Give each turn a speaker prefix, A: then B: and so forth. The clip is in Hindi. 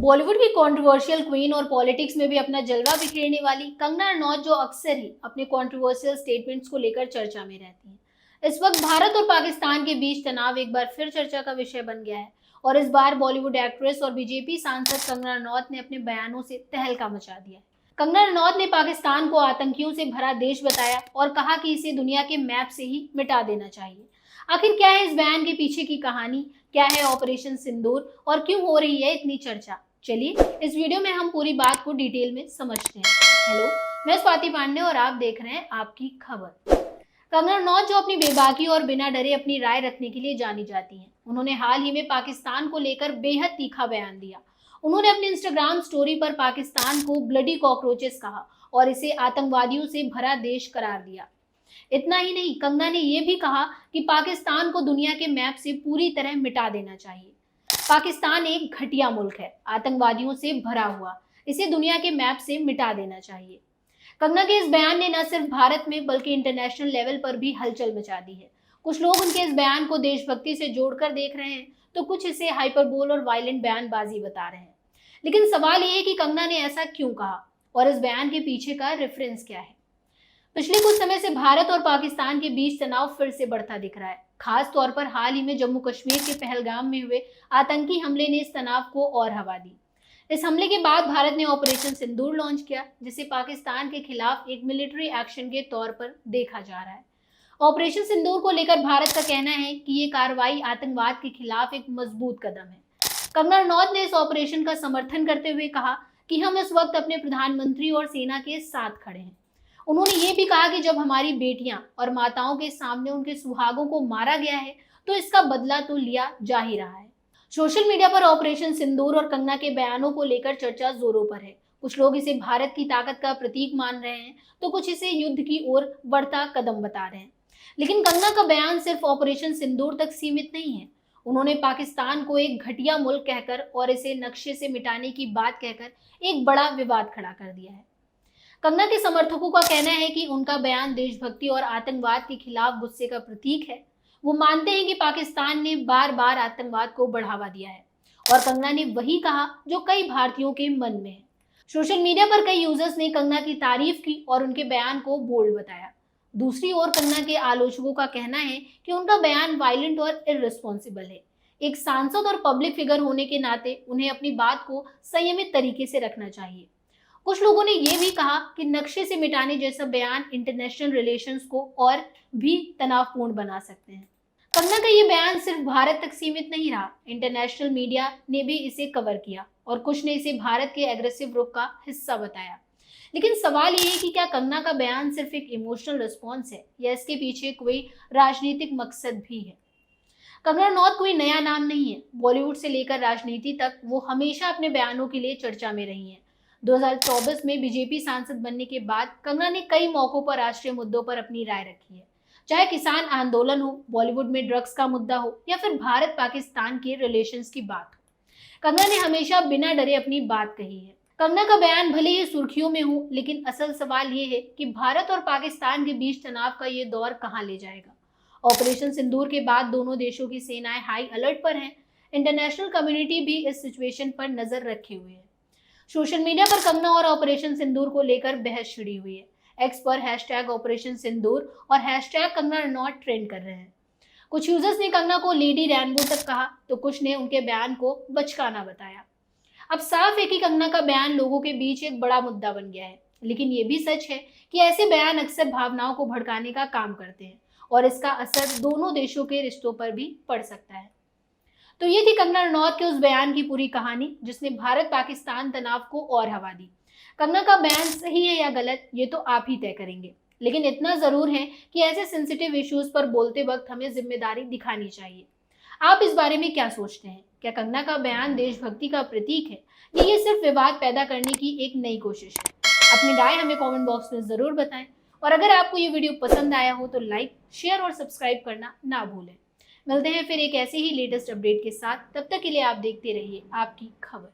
A: बॉलीवुड की कंट्रोवर्शियल क्वीन और पॉलिटिक्स में भी अपना जलवा बिखेरने वाली कंगना रनौत जो अक्सर ही अपने कंट्रोवर्शियल स्टेटमेंट्स को लेकर चर्चा में रहती हैं। इस वक्त भारत और पाकिस्तान के बीच तनाव एक बार फिर चर्चा का विषय बन गया है और इस बार बॉलीवुड एक्ट्रेस और बीजेपी सांसद कंगना रनौत ने अपने बयानों से तहलका मचा दिया है। कंगना रनौत ने पाकिस्तान को आतंकियों से भरा देश बताया और कहा कि इसे दुनिया के मैप से ही मिटा देना चाहिए। आखिर क्या है इस बयान के पीछे की कहानी, क्या है ऑपरेशन सिंदूर और क्यों हो रही है इतनी चर्चा? चलिए इस वीडियो में हम पूरी बात को डिटेल में समझते हैं। हेलो, मैं स्वाति पांडे और आप देख रहे हैं आपकी खबर। कंगना रनौत जो अपनी बेबाकी और बिना डरे अपनी राय रखने के लिए जानी जाती हैं, उन्होंने हाल ही में पाकिस्तान को लेकर बेहद तीखा बयान दिया। उन्होंने अपने इंस्टाग्राम स्टोरी पर पाकिस्तान को ब्लडी कॉकरोचेस कहा और इसे आतंकवादियों से भरा देश करार दिया। इतना ही नहीं, कंगना ने यह भी कहा कि पाकिस्तान को दुनिया के मैप से पूरी तरह मिटा देना चाहिए। पाकिस्तान एक घटिया मुल्क है, आतंकवादियों से भरा हुआ, इसे दुनिया के मैप से मिटा देना चाहिए। कंगना के इस बयान ने न सिर्फ भारत में बल्कि इंटरनेशनल लेवल पर भी हलचल मचा दी है। कुछ लोग उनके इस बयान को देशभक्ति से जोड़कर देख रहे हैं, तो कुछ इसे हाइपरबोल और वायलेंट बयानबाजी बता रहे हैं। लेकिन सवाल यह है कि कंगना ने ऐसा क्यों कहा और इस बयान के पीछे का रेफरेंस क्या है। पिछले कुछ समय से भारत और पाकिस्तान के बीच तनाव फिर से बढ़ता दिख रहा है। खास तौर पर हाल ही में जम्मू कश्मीर के पहलगाम में हुए आतंकी हमले ने इस तनाव को और हवा दी। इस हमले के बाद भारत ने ऑपरेशन सिंदूर लॉन्च किया, जिसे पाकिस्तान के खिलाफ एक मिलिट्री एक्शन के तौर पर देखा जा रहा है। ऑपरेशन सिंदूर को लेकर भारत का कहना है कि ये कार्रवाई आतंकवाद के खिलाफ एक मजबूत कदम है। कंगना रनौत ने इस ऑपरेशन का समर्थन करते हुए कहा कि हम इस वक्त अपने प्रधानमंत्री और सेना के साथ खड़े हैं। उन्होंने ये भी कहा कि जब हमारी बेटियां और माताओं के सामने उनके सुहागों को मारा गया है, तो इसका बदला तो लिया जा ही रहा है। सोशल मीडिया पर ऑपरेशन सिंदूर और कंगना के बयानों को लेकर चर्चा जोरों पर है। कुछ लोग इसे भारत की ताकत का प्रतीक मान रहे हैं, तो कुछ इसे युद्ध की ओर बढ़ता कदम बता रहे हैं। लेकिन कंगना का बयान सिर्फ ऑपरेशन सिंदूर तक सीमित नहीं है। उन्होंने पाकिस्तान को एक घटिया मुल्क कहकर और इसे नक्शे से मिटाने की बात कहकर एक बड़ा विवाद खड़ा कर दिया है। कंगना के समर्थकों का कहना है कि उनका बयान देशभक्ति और आतंकवाद के खिलाफ गुस्से का प्रतीक है। वो मानते हैं कि पाकिस्तान ने बार बार आतंकवाद को बढ़ावा दिया है और कंगना ने वही कहा जो कई भारतीयों के मन में है। सोशल मीडिया पर कई यूजर्स ने कंगना की तारीफ की और उनके बयान को बोल्ड बताया। दूसरी ओर कंगना के आलोचकों का कहना है कि उनका बयान वायलेंट और इररिस्पॉन्सिबल है। एक सांसद और पब्लिक फिगर होने के नाते उन्हें अपनी बात को संयमित तरीके से रखना चाहिए। कुछ लोगों ने यह भी कहा कि नक्शे से मिटाने जैसा बयान इंटरनेशनल रिलेशंस को और भी तनावपूर्ण बना सकते हैं। कंगना का ये बयान सिर्फ भारत तक सीमित नहीं रहा, इंटरनेशनल मीडिया ने भी इसे कवर किया और कुछ ने इसे भारत के एग्रेसिव रुख का हिस्सा बताया। लेकिन सवाल ये है कि क्या कंगना का बयान सिर्फ एक इमोशनल रिस्पॉन्स है या इसके पीछे कोई राजनीतिक मकसद भी है। कंगना रनौत कोई नया नाम नहीं है। बॉलीवुड से लेकर राजनीति तक वो हमेशा अपने बयानों के लिए चर्चा में रही हैं। 2024 में बीजेपी सांसद बनने के बाद कंगना ने कई मौकों पर राष्ट्रीय मुद्दों पर अपनी राय रखी है, चाहे किसान आंदोलन हो, बॉलीवुड में ड्रग्स का मुद्दा हो या फिर भारत पाकिस्तान के रिलेशंस की बात हो। कंगना ने हमेशा बिना डरे अपनी बात कही है। कंगना का बयान भले ही सुर्खियों में हो, लेकिन असल सवाल ये है कि भारत और पाकिस्तान के बीच तनाव का ये दौर कहाँ ले जाएगा। ऑपरेशन सिंदूर के बाद दोनों देशों की सेनाएं हाई अलर्ट पर हैं। इंटरनेशनल कम्युनिटी भी इस सिचुएशन पर नजर रखे हुए है। सोशल मीडिया पर कंगना और ऑपरेशन सिंदूर को लेकर बहस छिड़ी हुई है। एक्स पर हैशटैग ऑपरेशन सिंदूर और हैशटैग कंगना रनौत ट्रेंड कर रहे हैं। कुछ यूजर्स ने कंगना को लेडी रैनबो तक कहा, तो कुछ ने उनके बयान को बचकाना बताया। अब साफ है कि कंगना का बयान लोगों के बीच एक बड़ा मुद्दा बन गया है, लेकिन ये भी सच है कि ऐसे बयान अक्सर भावनाओं को भड़काने का काम करते हैं और इसका असर दोनों देशों के रिश्तों पर भी पड़ सकता है। तो ये थी कंगना रनौत के उस बयान की पूरी कहानी, जिसने भारत पाकिस्तान तनाव को और हवा दी। कंगना का बयान सही है या गलत, ये तो आप ही तय करेंगे, लेकिन इतना जरूर है कि ऐसे सेंसिटिव इश्यूज पर बोलते वक्त हमें जिम्मेदारी दिखानी चाहिए। आप इस बारे में क्या सोचते हैं? क्या कंगना का बयान देशभक्ति का प्रतीक है या ये सिर्फ विवाद पैदा करने की एक नई कोशिश है? अपनी राय हमें कमेंट बॉक्स में जरूर बताएं और अगर आपको ये वीडियो पसंद आया हो तो लाइक, शेयर और सब्सक्राइब करना ना भूलें। मिलते हैं फिर एक ऐसे ही लेटेस्ट अपडेट के साथ। तब तक के लिए आप देखते रहिए आपकी खबर।